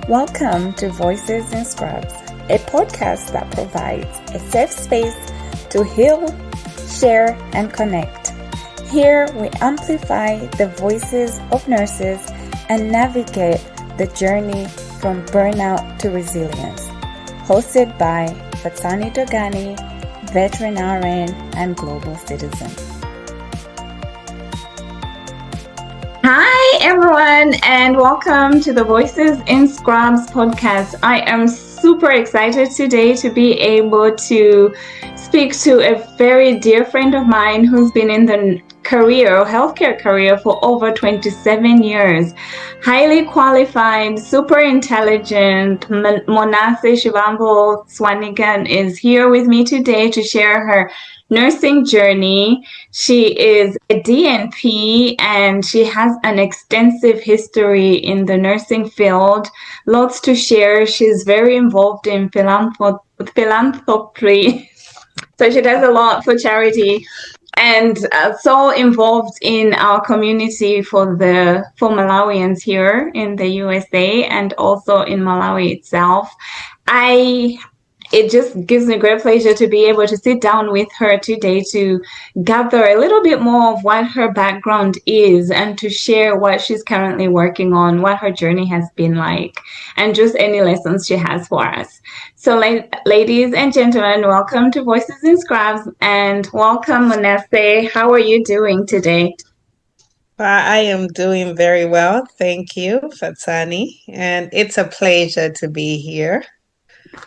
Welcome to Voices in Scrubs, a podcast that provides a safe space to heal, share, and connect. Here we amplify the voices of nurses and navigate the journey from burnout to resilience. Hosted by Fatsani Dogani, veterinarian and global citizen. Hi everyone, and welcome to the Voices in Scrubs podcast. I am super excited today to be able to speak to a very dear friend of mine who's been in the healthcare career for over 27 years. Highly qualified, super intelligent, Monase Chibambo Swanigan is here with me today to share her nursing journey. She is a DNP and she has an extensive history in the nursing field. Lots to share. She's very involved in philanthropy. So she does a lot for charity and so involved in our community for Malawians here in the USA and also in Malawi itself. It just gives me great pleasure to be able to sit down with her today to gather a little bit more of what her background is and to share what she's currently working on, what her journey has been like, and just any lessons she has for us. So, ladies and gentlemen, welcome to Voices in Scrubs and welcome, Monase. How are you doing today? I am doing very well. Thank you, Fatsani. And it's a pleasure to be here.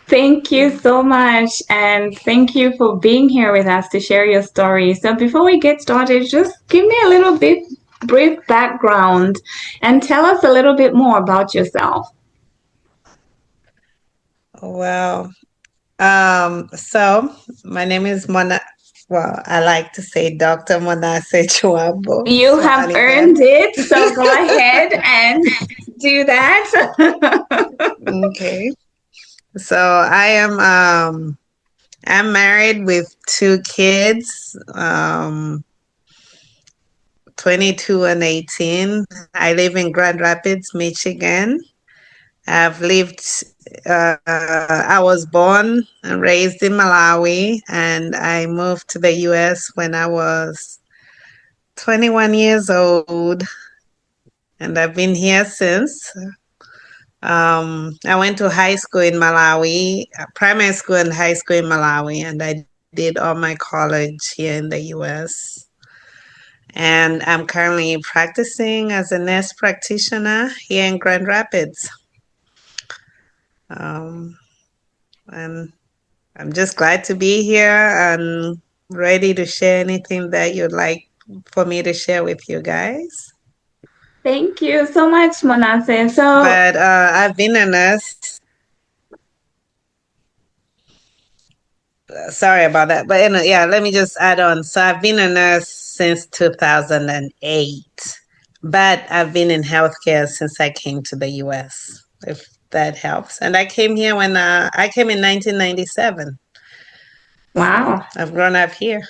Thank you so much, and thank you for being here with us to share your story. So before we get started, just give me a little bit brief background and tell us a little bit more about yourself. Well, so my name is I like to say Dr. Monase Chibambo. You have earned it, so go ahead and do that. Okay. So I am I'm married with 2 kids, 22 and 18. I live in Grand Rapids, Michigan. I was born and raised in Malawi, and I moved to the US when I was 21 years old, and I've been here since. I went to high school in Malawi, primary school and high school in Malawi, and I did all my college here in the US. And I'm currently practicing as a nurse practitioner here in Grand Rapids. And I'm just glad to be here and ready to share anything that you'd like for me to share with you guys. Thank you so much, Monase. But I've been a nurse. Sorry about that. But let me just add on. So I've been a nurse since 2008, but I've been in healthcare since I came to the US, if that helps. And I came here when I came in 1997. Wow. I've grown up here.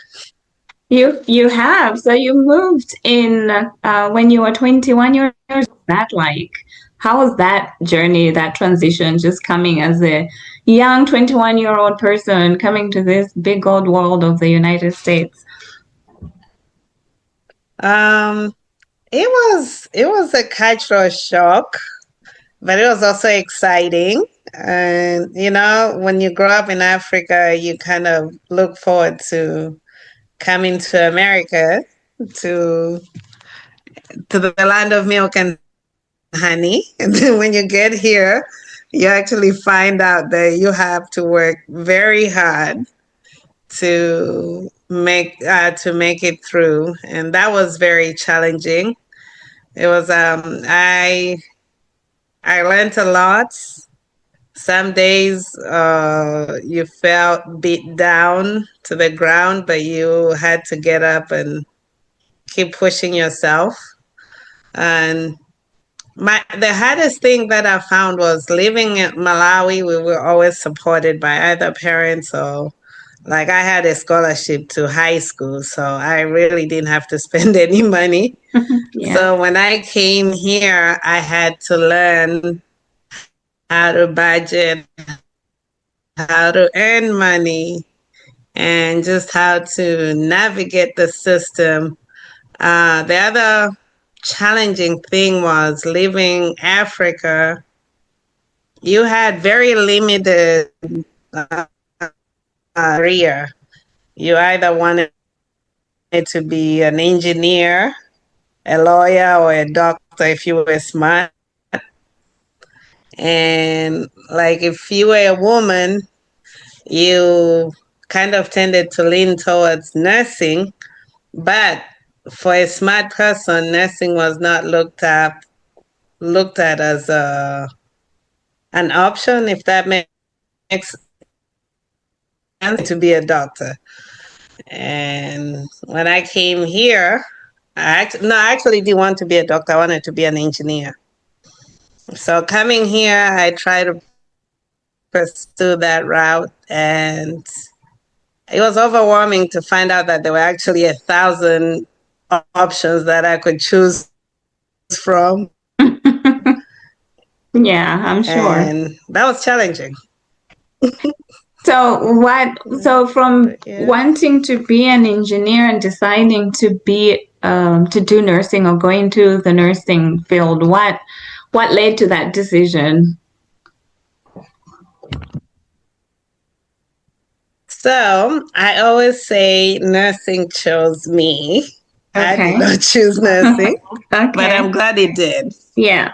You have. So you moved in when you were 21 years old. What's that like? How was that journey, that transition, just coming as a young 21-year-old person coming to this big old world of the United States? It was a cultural shock, but it was also exciting. And when you grow up in Africa, you kind of look forward to coming to America, to the land of milk and honey. And then when you get here, you actually find out that you have to work very hard to make it through. And that was very challenging. It was I learned a lot. Some days you felt beat down to the ground, but you had to get up and keep pushing yourself. And the hardest thing that I found was living in Malawi. We were always supported by either parents or I had a scholarship to high school, so I really didn't have to spend any money. Yeah. So when I came here, I had to learn how to budget, how to earn money, and just how to navigate the system. The other challenging thing was leaving Africa. You had very limited uh, career. You either wanted to be an engineer, a lawyer, or a doctor if you were smart. And like if you were a woman, you kind of tended to lean towards nursing. But for a smart person, nursing was not looked at as an option, if that makes sense, to be a doctor. And when I came here, I actually didn't want to be a doctor. I wanted to be an engineer. So coming here, I tried to pursue that route, and it was overwhelming to find out that there were actually 1,000 options that I could choose from. Yeah, I'm sure. And that was challenging. So from wanting to be an engineer and deciding to be to do nursing or going to the nursing field, what led to that decision? So I always say nursing chose me. Okay. I did not choose nursing, okay. But I'm glad it did. Yeah.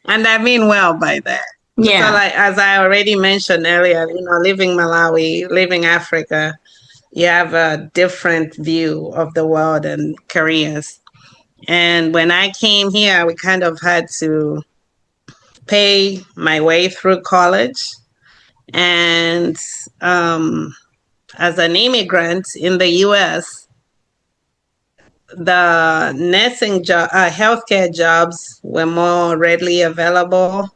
And I mean well by that. Yeah. So like, as I already mentioned earlier, leaving Malawi, leaving Africa, you have a different view of the world and careers. And when I came here, we kind of had to pay my way through college. And as an immigrant in the US, the nursing healthcare jobs were more readily available,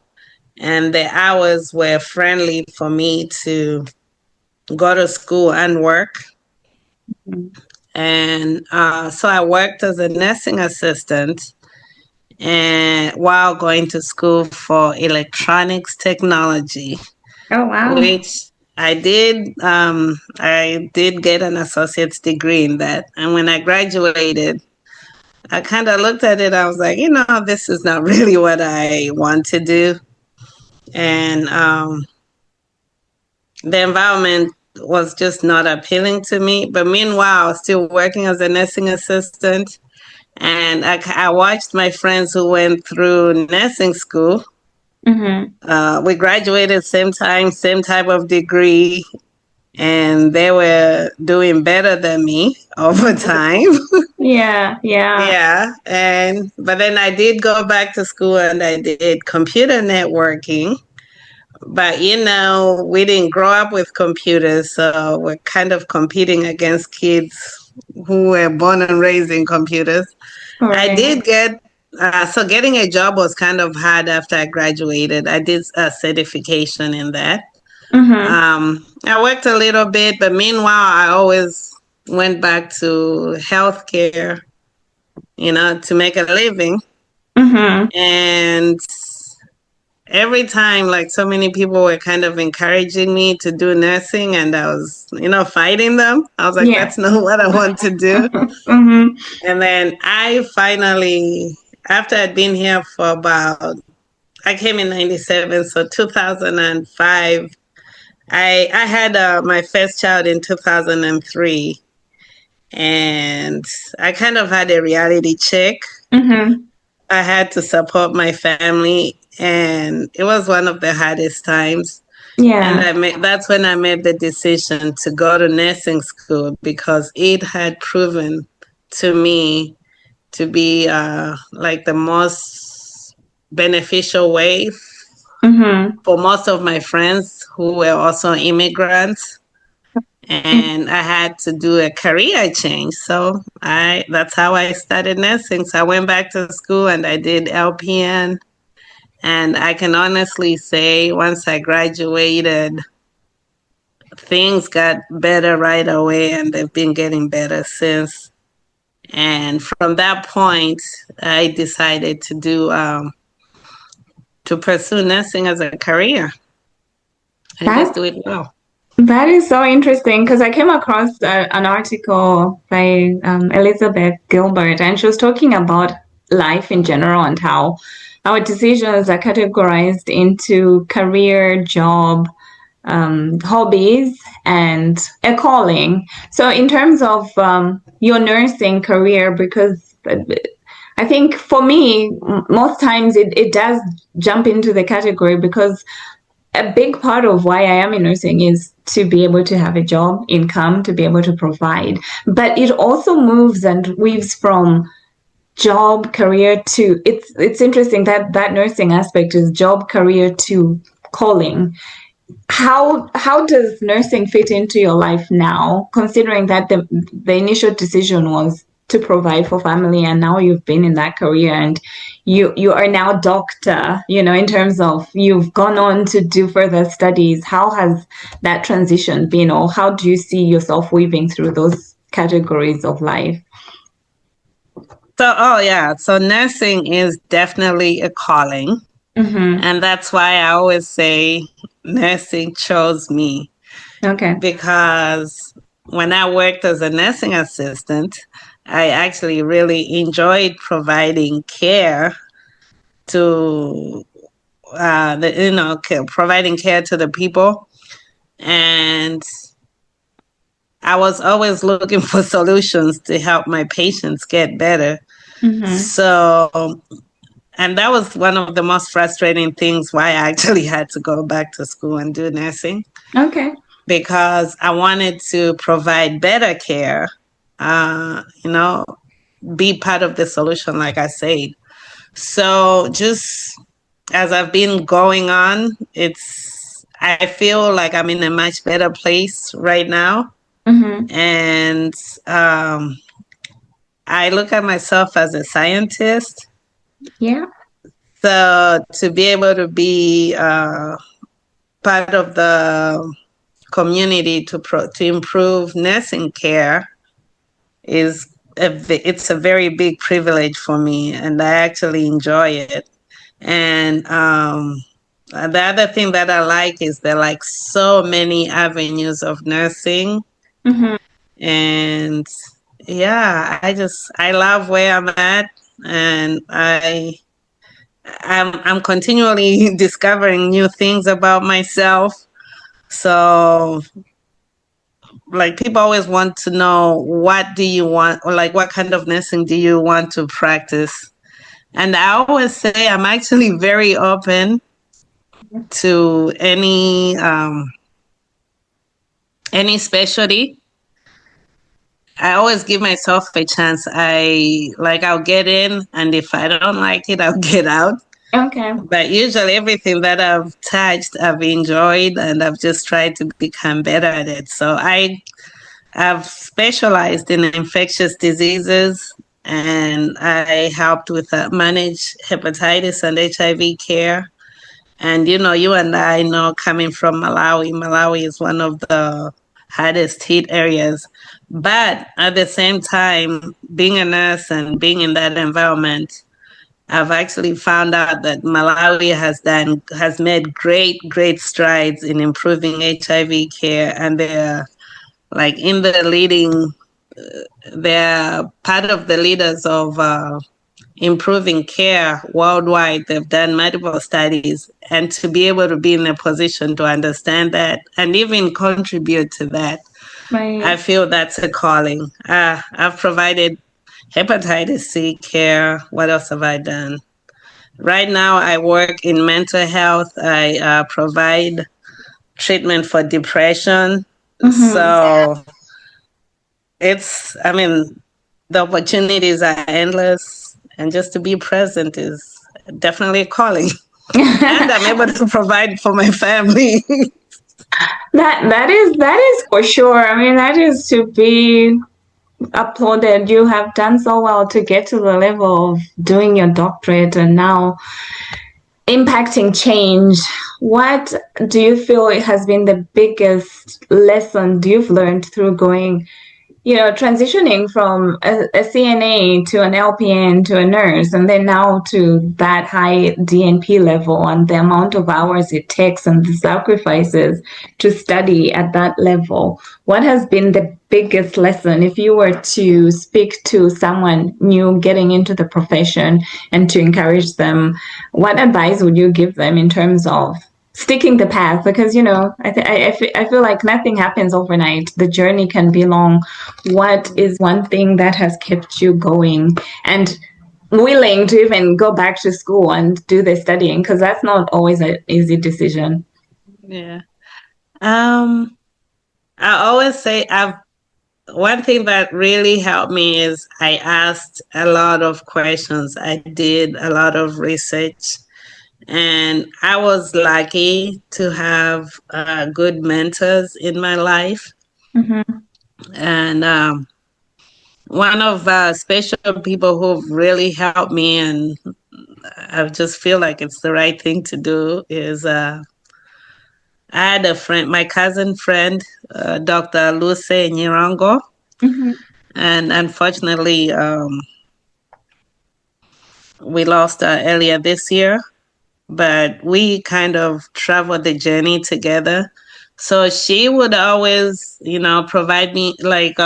and the hours were friendly for me to go to school and work. Mm-hmm. And so I worked as a nursing assistant and while going to school for electronics technology. Oh, wow. Which I did get an associate's degree in that. And when I graduated, I kind of looked at it. I was like, this is not really what I want to do. And the environment was just not appealing to me. But meanwhile, I was still working as a nursing assistant. And I watched my friends who went through nursing school. Mm-hmm. We graduated same time, same type of degree, and they were doing better than me over time. Yeah. But then I did go back to school and I did computer networking. But we didn't grow up with computers, so we're kind of competing against kids who were born and raised in computers. Right. I did get so getting a job was kind of hard after I graduated. I did a certification in that. Mm-hmm. I worked a little bit, but meanwhile, I always went back to healthcare, to make a living. Mm-hmm. And every time, like so many people were kind of encouraging me to do nursing, and I was, fighting them. I was like, that's not what I want to do. Mm-hmm. And then I finally, after I'd been here for I came in 97, so 2005, I had my first child in 2003, and I kind of had a reality check. Mm-hmm. I had to support my family, and it was one of the hardest times. Yeah. And that's when I made the decision to go to nursing school, because it had proven to me to be like the most beneficial way for most of my friends who were also immigrants. And I had to do a career change. So that's how I started nursing. So I went back to school and I did LPN. And I can honestly say once I graduated, things got better right away, and they've been getting better since. And from that point, I decided to do to pursue nursing as a career and just do it well. That is so interesting because I came across an article by Elizabeth Gilbert, and she was talking about life in general and how our decisions are categorized into career, job, hobbies, and a calling. So in terms of your nursing career, because I think for me, most times it does jump into the category because a big part of why I am in nursing is to be able to have a job, income, to be able to provide. But it also moves and weaves from job, career to, it's interesting that nursing aspect is job, career to calling. How does nursing fit into your life now, considering that the initial decision was to provide for family, and now you've been in that career and you are now doctor, in terms of you've gone on to do further studies. How has that transition been, or how do you see yourself weaving through those categories of life? So nursing is definitely a calling. Mm-hmm. And that's why I always say nursing chose me. Okay. Because when I worked as a nursing assistant, I actually really enjoyed providing care to providing care to the people. And I was always looking for solutions to help my patients get better. Mm-hmm. So, and that was one of the most frustrating things why I actually had to go back to school and do nursing. Okay. Because I wanted to provide better care, be part of the solution, like I said. So just as I've been going on, I feel like I'm in a much better place right now. Mm-hmm. And I look at myself as a scientist. Yeah. So to be able to be part of the community to improve nursing care it's a very big privilege for me, and I actually enjoy it. And the other thing that I like is there are like so many avenues of nursing. Mm-hmm. And yeah, I love where I'm at, and I'm continually discovering new things about myself. So like people always want to know, what do you want, or like what kind of nursing do you want to practice? And I always say I'm actually very open to any specialty. I always give myself a chance. I'll get in, and if I don't like it, I'll get out. Okay. But usually everything that I've touched, I've enjoyed, and I've just tried to become better at it. So I've specialized in infectious diseases, and I helped with manage hepatitis and HIV care. And, you and I know, coming from Malawi is one of the hardest hit areas. But at the same time, being a nurse and being in that environment, I've actually found out that Malawi has made great strides in improving HIV care, and they're like in the leading, they're part of the leaders of improving care worldwide. They've done multiple studies, and to be able to be in a position to understand that and even contribute to that, right. I feel that's a calling. I've provided hepatitis C care. What else have I done? Right now, I work in mental health. I provide treatment for depression. Mm-hmm. So the opportunities are endless, and just to be present is definitely a calling. And I'm able to provide for my family. That is for sure. That is to be applauded. You have done so well to get to the level of doing your doctorate and now impacting change. What do you feel has been the biggest lesson you've learned through going transitioning from a CNA to an LPN to a nurse, and then now to that high DNP level, and the amount of hours it takes and the sacrifices to study at that level. What has been the biggest lesson if you were to speak to someone new getting into the profession and to encourage them? What advice would you give them in terms of sticking the path? Because I feel like nothing happens overnight. The journey can be long. What is one thing that has kept you going and willing to even go back to school and do the studying? Because that's not always an easy decision. Yeah. I always say one thing that really helped me is I asked a lot of questions. I did a lot of research. And I was lucky to have good mentors in my life. Mm-hmm. And one of special people who really helped me, and I just feel like it's the right thing to do, is I had a friend, my cousin friend, Dr. Nyirango. Mm-hmm. And unfortunately, we lost her earlier this year. But we kind of traveled the journey together. So she would always, provide me, like,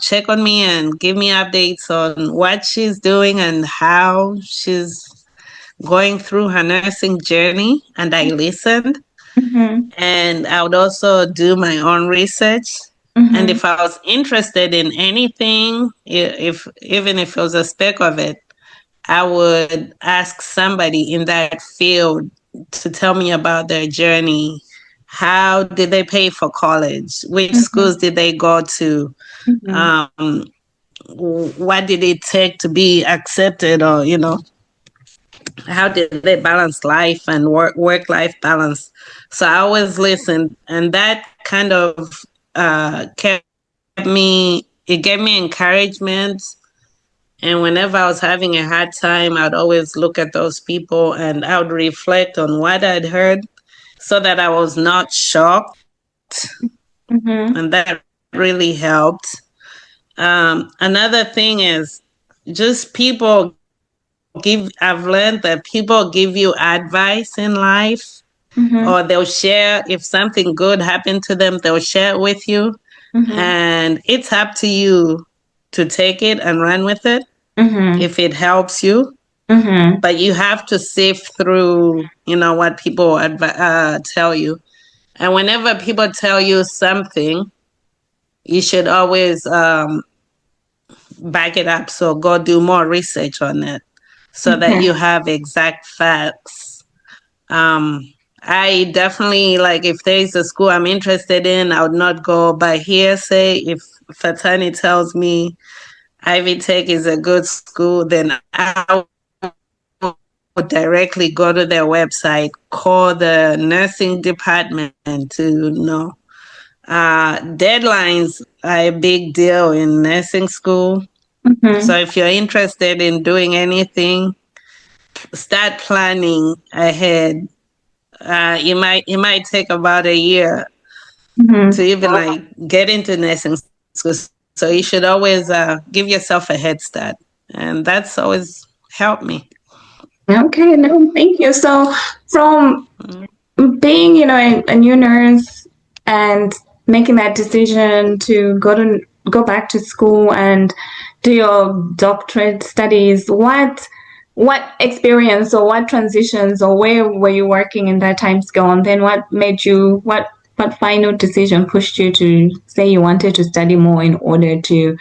check on me and give me updates on what she's doing and how she's going through her nursing journey. And I listened. Mm-hmm. And I would also do my own research. Mm-hmm. And if I was interested in anything, even if it was a speck of it, I would ask somebody in that field to tell me about their journey. How did they pay for college? Which Mm-hmm. schools did they go to? Mm-hmm. What did it take to be accepted? Or, how did they balance life and work-life balance? So I always listened. And that kind of it gave me encouragement. And whenever I was having a hard time, I'd always look at those people and I would reflect on what I'd heard so that I was not shocked. Mm-hmm. And that really helped. Another thing is just I've learned that people give you advice in life, Mm-hmm. or they'll share, if something good happened to them, they'll share it with you. Mm-hmm. And it's up to you to take it and run with it. Mm-hmm. If it helps you. Mm-hmm. But you have to sift through, what people tell you. And whenever people tell you something, you should always back it up. So go do more research on it so that you have exact facts. I definitely, like, if there's a school I'm interested in, I would not go by hearsay. If Fatani tells me Ivy Tech is a good school, then I would directly go to their website, call the nursing department to know. Deadlines are a big deal in nursing school. Mm-hmm. So if you're interested in doing anything, start planning ahead. It might take about a year to even like get into nursing school. So you should always give yourself a head start, and that's always helped me. Okay, no, thank you. So from being, a new nurse and making that decision to go back to school and do your doctorate studies, what experience or what transitions or where were you working in that time scale? And then what final decision pushed you to say you wanted to study more in order to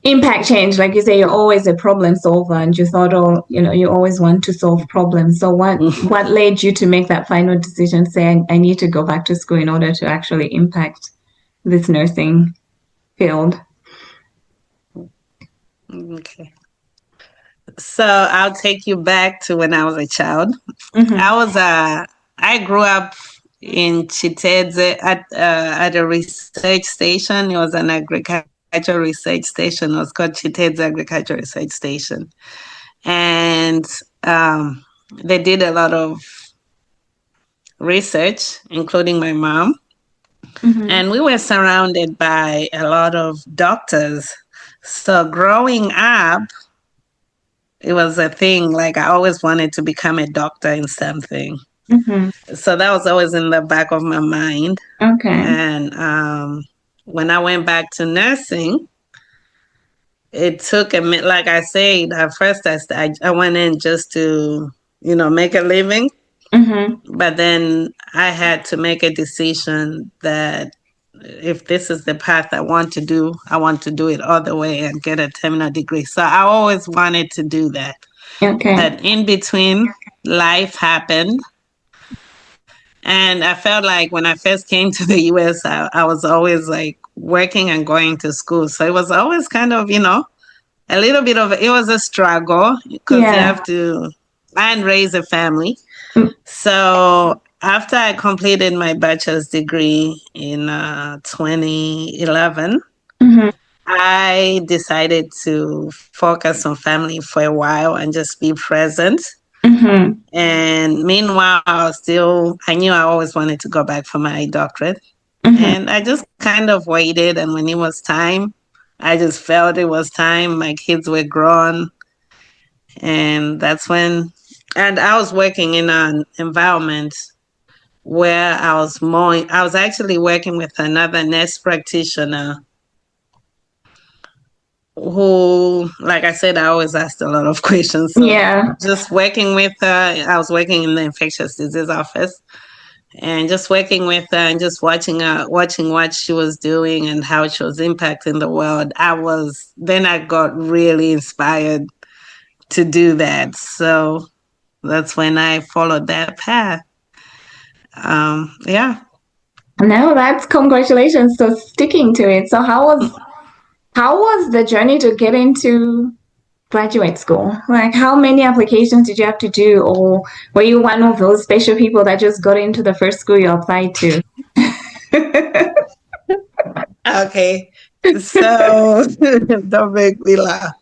impact change? Like you say, you're always a problem solver and you thought, you always want to solve problems. So what led you to make that final decision, say, I need to go back to school in order to actually impact this nursing field? Okay. So I'll take you back to when I was a child. I grew up in Chitedze at a research station. It was an agricultural research station. It was called Chitedze Agricultural Research Station. And they did a lot of research, including my mom. And we were surrounded by a lot of doctors. So growing up, it was a thing. Like I always wanted to become a doctor in something. So that was always in the back of my mind. Okay. And when I went back to nursing, it took a minute. Like I said, at first I went in just to, make a living. But then I had to make a decision that if this is the path I want to do it all the way and get a terminal degree. So I always wanted to do that. Okay. But in between, life happened. And I felt like when I first came to the US, I was always like working and going to school. So it was always kind of, a little bit of, it was a struggle because you have to, and raise a family. So after I completed my bachelor's degree in 2011, I decided to focus on family for a while and just be present. And meanwhile, I knew I always wanted to go back for my doctorate. And I just kind of waited. And when it was time, I just felt it was time. My kids were grown. And that's when, and I was working in an environment where I was actually working with another nurse practitioner who, like I said, I always asked a lot of questions. So just working with her, I was working in the infectious disease office and just working with her and just watching what she was doing and how she was impacting the world. Then I got really inspired to do that. So that's when I followed that path. Yeah. No, that's congratulations for sticking to it. So how was the journey to get into graduate school? Like how many applications did you have to do, or were you one of those special people that just got into the first school you applied to? Okay. So don't make me laugh.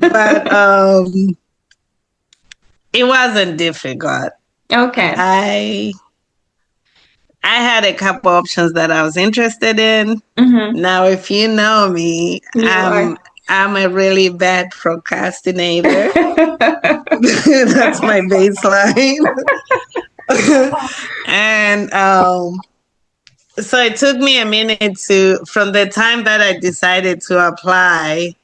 But it wasn't difficult. Okay. I had a couple options that I was interested in. Now, if you know me, I'm a really bad procrastinator. That's my baseline. And so it took me a minute from the time that I decided to apply.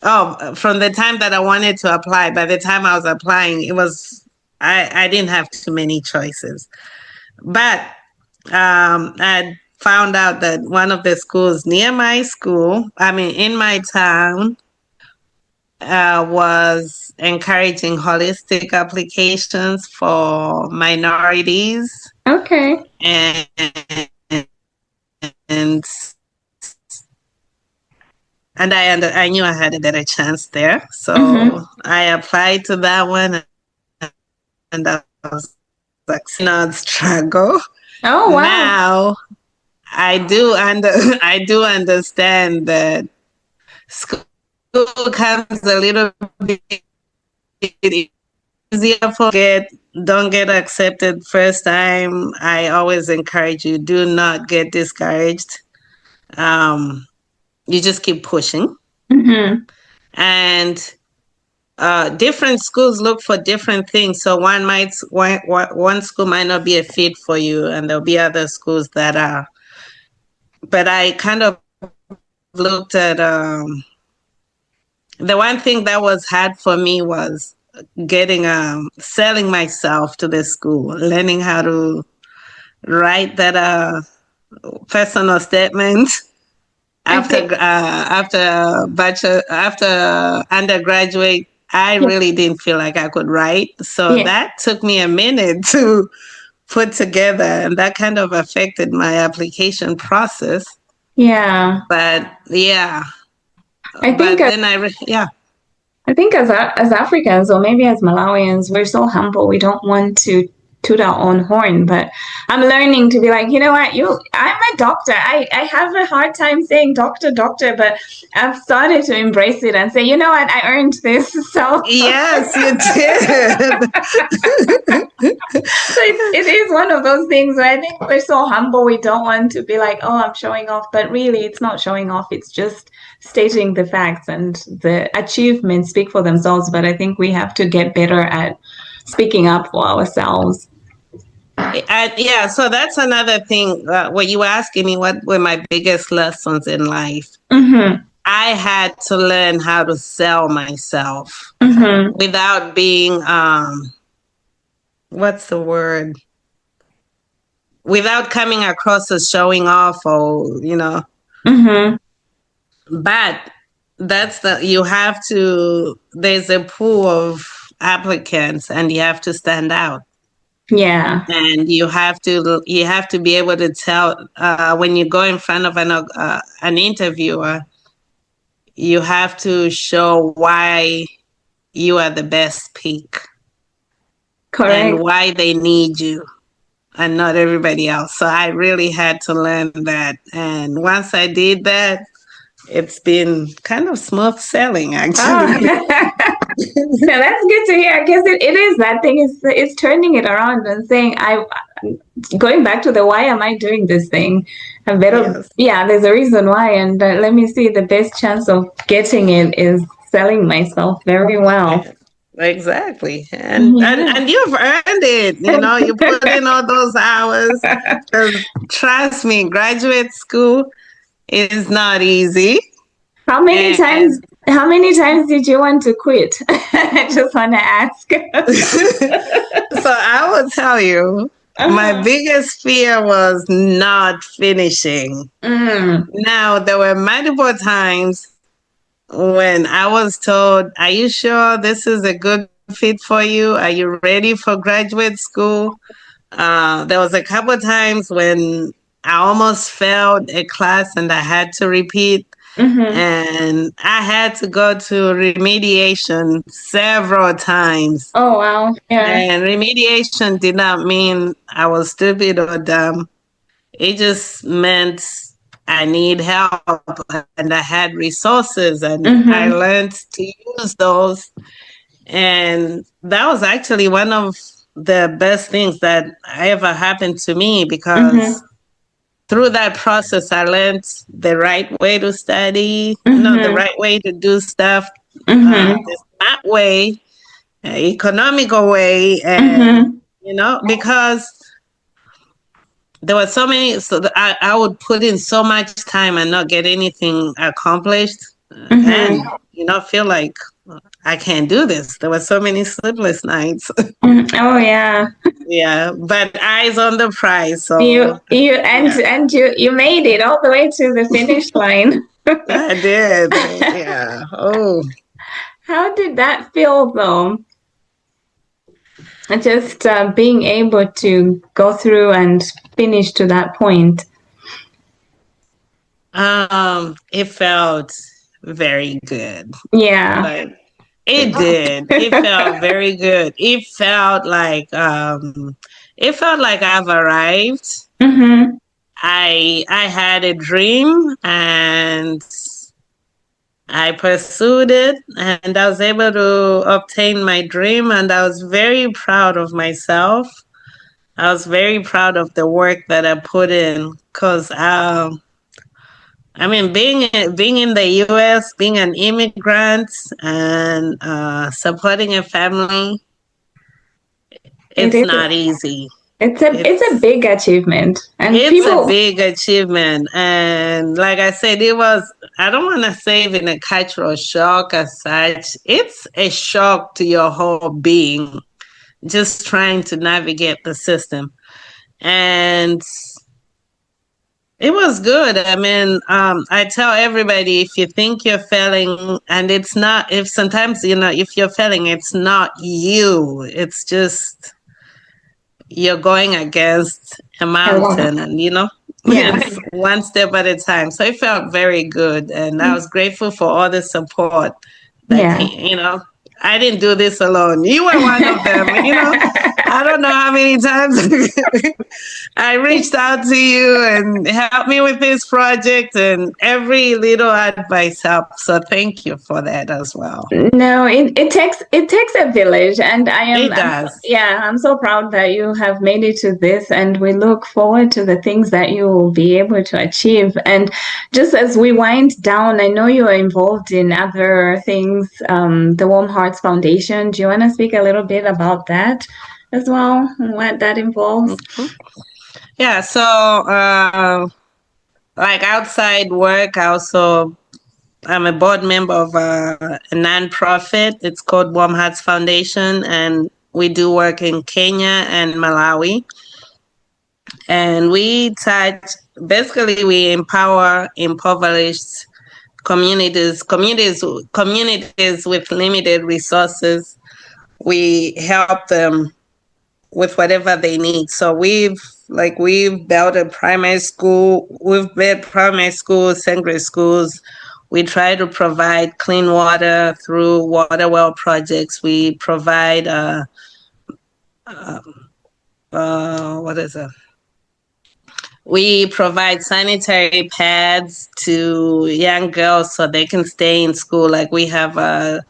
From the time that I wanted to apply, by the time I was applying, I didn't have too many choices. But I found out that one of the schools near my school, in my town, was encouraging holistic applications for minorities. Okay. And I knew I had a better chance there. So I applied to that one, and that was like not struggle. Oh, wow. Now I do understand that school comes a little bit easier don't get accepted first time. I always encourage you, do not get discouraged. You just keep pushing. And different schools look for different things. So one school might not be a fit for you, and there'll be other schools that are. But I kind of looked at the one thing that was hard for me was getting selling myself to the school, learning how to write that personal statement. After undergraduate, I really didn't feel like I could write. So that took me a minute to put together, and that kind of affected my application process. Yeah. But yeah. I think as Africans, or maybe as Malawians, we're so humble. We don't want to toot our own horn, but I'm learning to be like, you know what, I'm a doctor. I have a hard time saying doctor, but I've started to embrace it and say, you know what, I earned this. So yes, you did. So it is one of those things where I think we're so humble, we don't want to be like, oh, I'm showing off. But really, it's not showing off. It's just stating the facts, and the achievements speak for themselves. But I think we have to get better at speaking up for ourselves. Yeah, so that's another thing. What you were asking me, what were my biggest lessons in life? Mm-hmm. I had to learn how to sell myself without being, what's the word? Without coming across as showing off, or, you know. But you have to, there's a pool of applicants and you have to stand out. Yeah. And you have to be able to tell, when you go in front of an interviewer, you have to show why you are the best pick. Correct. And why they need you and not everybody else. So I really had to learn that. And once I did that, it's been kind of smooth sailing, actually. Oh. No, that's good to hear. I guess it is that thing. It's turning it around and saying, going back to the why am I doing this thing? I better, Yes. Yeah, there's a reason why. And let me see, the best chance of getting it is selling myself very well. Exactly. And you've earned it. You know, you put in all those hours. Because trust me, graduate school is not easy. How many times did you want to quit? I just want to ask. So I will tell you, my biggest fear was not finishing. Now, there were multiple times when I was told, are you sure this is a good fit for you? Are you ready for graduate school? There was a couple of times when I almost failed a class and I had to repeat. And I had to go to remediation several times. Oh, wow. Yeah. And remediation did not mean I was stupid or dumb. It just meant I need help and I had resources and I learned to use those. And that was actually one of the best things that ever happened to me, because through that process, I learned the right way to study, the right way to do stuff, the smart way, economical way, and, because there were so many, I would put in so much time and not get anything accomplished and, feel like I can't do this. There were so many sleepless nights. Oh, yeah. Yeah, but eyes on the prize. So you made it all the way to the finish line. I did. Yeah. Oh. How did that feel, though? Just being able to go through and finish to that point. It felt very good. Yeah. But it did. It felt very good. It felt like I've arrived. I had a dream and I pursued it and I was able to obtain my dream, and I was very proud of myself. I was very proud of the work that I put in, because being in the U.S., being an immigrant and supporting a family, it's not easy. It's a big achievement. And it's a big achievement. And like I said, I don't want to say it in a cultural shock as such. It's a shock to your whole being, just trying to navigate the system. And it was good. I tell everybody, if you think you're failing, and it's not, if sometimes, if you're failing, it's not you. It's just you're going against a mountain, and, it's one step at a time. So it felt very good. And I was grateful for all the support that I didn't do this alone. You were one of them, I don't know how many times I reached out to you and helped me with this project, and every little advice helps. So thank you for that as well. No, it takes a village, and It does. I'm so proud that you have made it to this, and we look forward to the things that you will be able to achieve. And just as we wind down, I know you are involved in other things, the Warm Hearts Foundation. Do you want to speak a little bit about that as well, and what that involves? Mm-hmm. Yeah, so like outside work, I'm a board member of a nonprofit. It's called Warm Hearts Foundation, and we do work in Kenya and Malawi. And we empower impoverished communities with limited resources. We help them with whatever they need. So we've built a primary school, we've built primary schools, secondary schools. We try to provide clean water through water well projects. We provide we provide sanitary pads to young girls so they can stay in school. Like we have a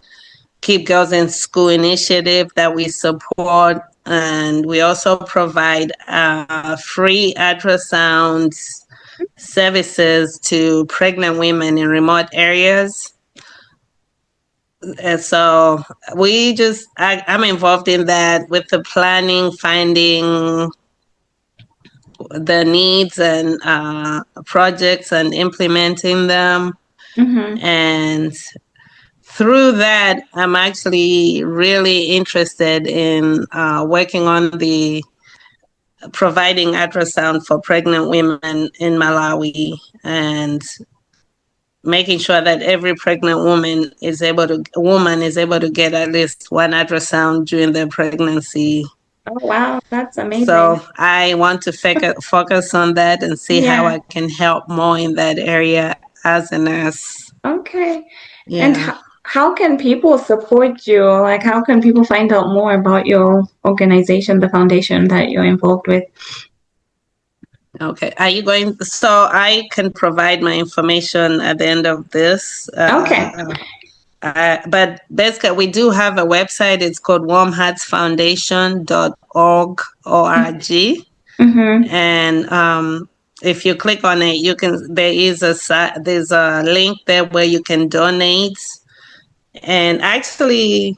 Keep Girls in School initiative that we support. And we also provide free ultrasound services to pregnant women in remote areas. And so I'm involved in that with the planning, finding the needs and projects and implementing them. Mm-hmm. And through that, I'm actually really interested in working on the providing ultrasound for pregnant women in Malawi and making sure that every pregnant woman is able to get at least one ultrasound during their pregnancy. Oh, wow. That's amazing. So I want to focus on that and see how I can help more in that area as a nurse. Okay. Yeah. And how can people support you? Like, how can people find out more about your organization, the foundation that you're involved with? Okay. So I can provide my information at the end of this. Okay. But basically, we do have a website. It's called warmheartsfoundation.org. Mm-hmm. And if you click on it, there's a link there where you can donate. And actually,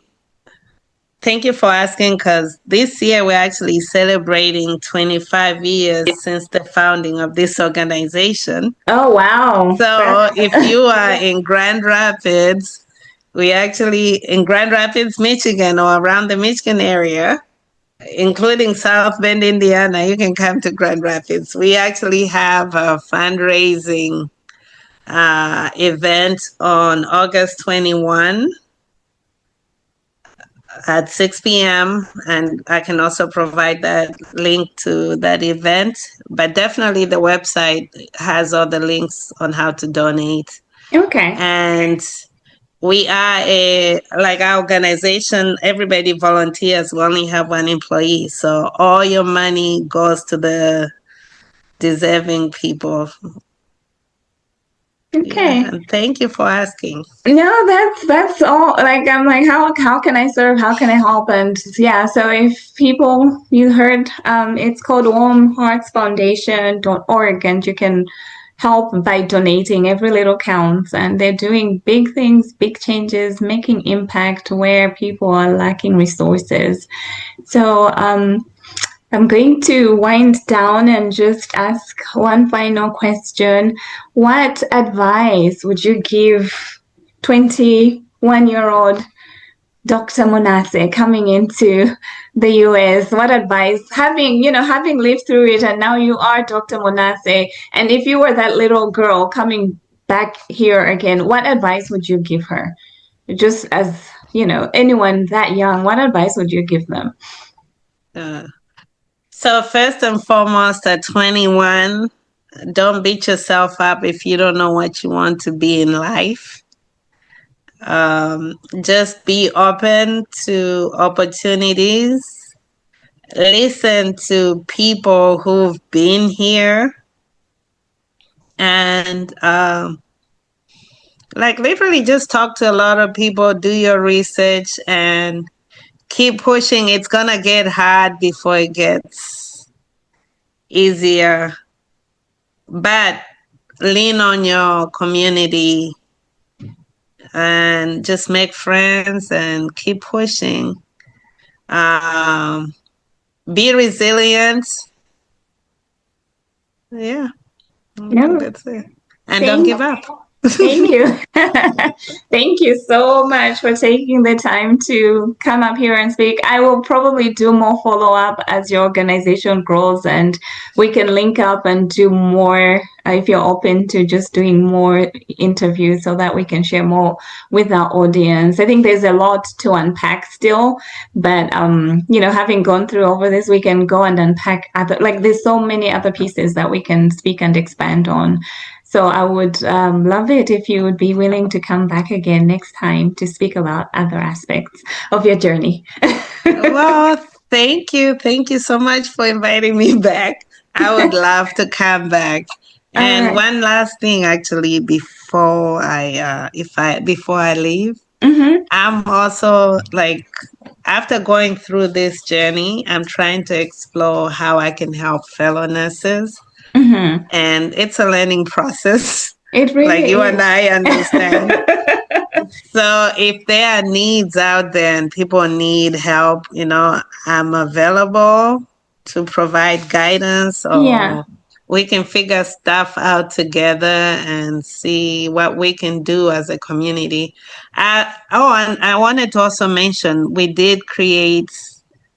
thank you for asking, because this year we're actually celebrating 25 years since the founding of this organization. Oh, wow. So if you are in Grand Rapids, in Grand Rapids, Michigan, or around the Michigan area, including South Bend, Indiana, you can come to Grand Rapids. We actually have a fundraising event on August 21 at 6 p.m. And I can also provide that link to that event. But definitely the website has all the links on how to donate. Okay. And we are our organization, everybody volunteers. We only have one employee. So all your money goes to the deserving people. Okay. Yeah, and thank you for asking. No, that's all. Like, I'm like, how can I serve? How can I help? And yeah, so if you heard, it's called warmheartsfoundation.org, and you can help by donating. Every little counts, and they're doing big things, big changes, making impact where people are lacking resources. So, I'm going to wind down and just ask one final question. What advice would you give 21-year-old Dr. Monase coming into the US? What advice, having lived through it, and now you are Dr. Monase, and if you were that little girl coming back here again, what advice would you give her? Just as, anyone that young, what advice would you give them? So first and foremost, at 21, don't beat yourself up if you don't know what you want to be in life. Just be open to opportunities listen to people who've been here and like literally just talk to a lot of people, do your research and keep pushing. It's gonna get hard before it gets easier. But lean on your community and just make friends and keep pushing. Be resilient. Yeah, I think No, that's it. And don't thank give up. Thank you. Thank you so much for taking the time to come up here and speak. I will probably do more follow up as your organization grows and we can link up and do more if you're open to just doing more interviews so that we can share more with our audience. I think there's a lot to unpack still, but having gone through over this, we can go and unpack other, like there's so many other pieces that we can speak and expand on. So I would love it if you would be willing to come back again next time to speak about other aspects of your journey. Well, thank you. Thank you so much for inviting me back. I would love to come back. And right. one last thing, actually, before I leave, I'm also like, after going through this journey, I'm trying to explore how I can help fellow nurses. And it's a learning process. It really like you is. and I understand. So if there are needs out there and people need help, I'm available to provide guidance or we can figure stuff out together and see what we can do as a community. And I wanted to also mention we did create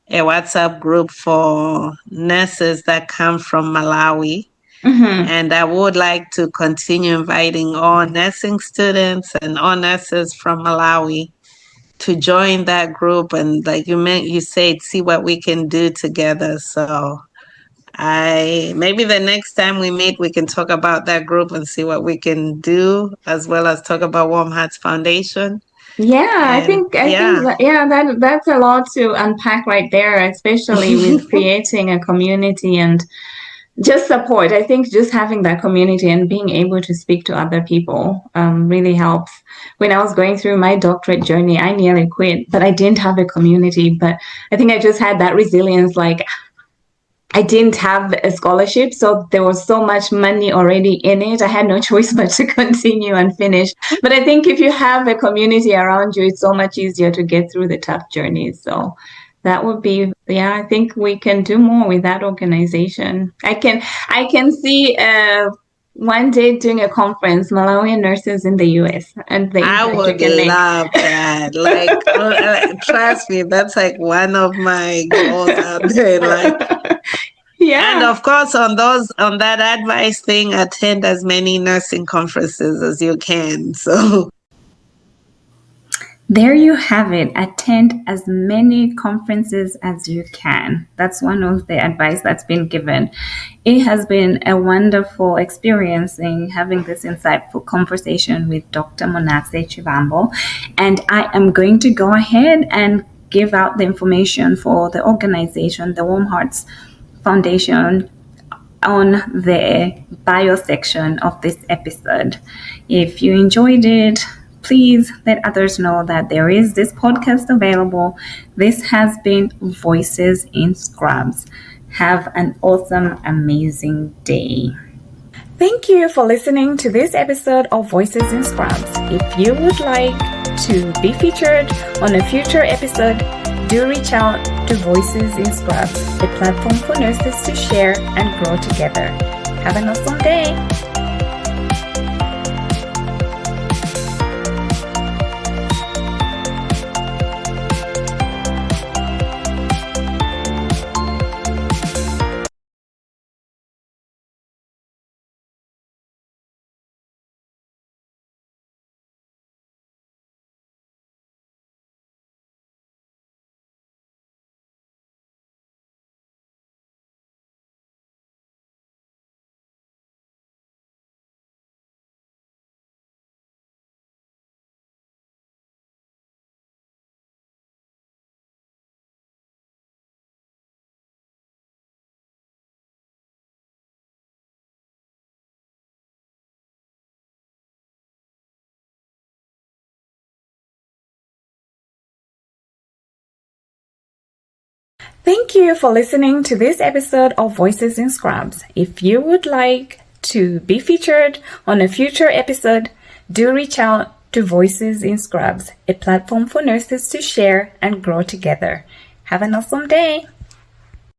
a WhatsApp group for nurses that come from Malawi. And I would like to continue inviting all nursing students and all nurses from Malawi to join that group. And like you said, see what we can do together. So maybe the next time we meet, we can talk about that group and see what we can do, as well as talk about Warm Hearts Foundation. I think that's a lot to unpack right there, especially with creating a community and just support. I think just having that community and being able to speak to other people really helps. When I was going through my doctorate journey, I nearly quit, but I didn't have a community. But I think I just had that resilience. Like I didn't have a scholarship, so there was so much money already in it. I had no choice but to continue and finish. But I think if you have a community around you, it's so much easier to get through the tough journeys. So that would be, I think we can do more with that organization. I can see one day doing a conference, Malawian nurses in the US, and I would love that. Like, trust me, that's like one of my goals out there. Like, and of course, on that advice thing, attend as many nursing conferences as you can. So. There you have it. Attend as many conferences as you can. That's one of the advice that's been given. It has been a wonderful experience in having this insightful conversation with Dr. Monase Chibambo. And I am going to go ahead and give out the information for the organization, the Warm Hearts Foundation, on the bio section of this episode. If you enjoyed it, please let others know that there is this podcast available. This has been Voices in Scrubs. Have an awesome, amazing day. Thank you for listening to this episode of Voices in Scrubs. If you would like to be featured on a future episode, do reach out to Voices in Scrubs, a platform for nurses to share and grow together. Have an awesome day. Thank you for listening to this episode of Voices in Scrubs. If you would like to be featured on a future episode, do reach out to Voices in Scrubs, a platform for nurses to share and grow together. Have an awesome day.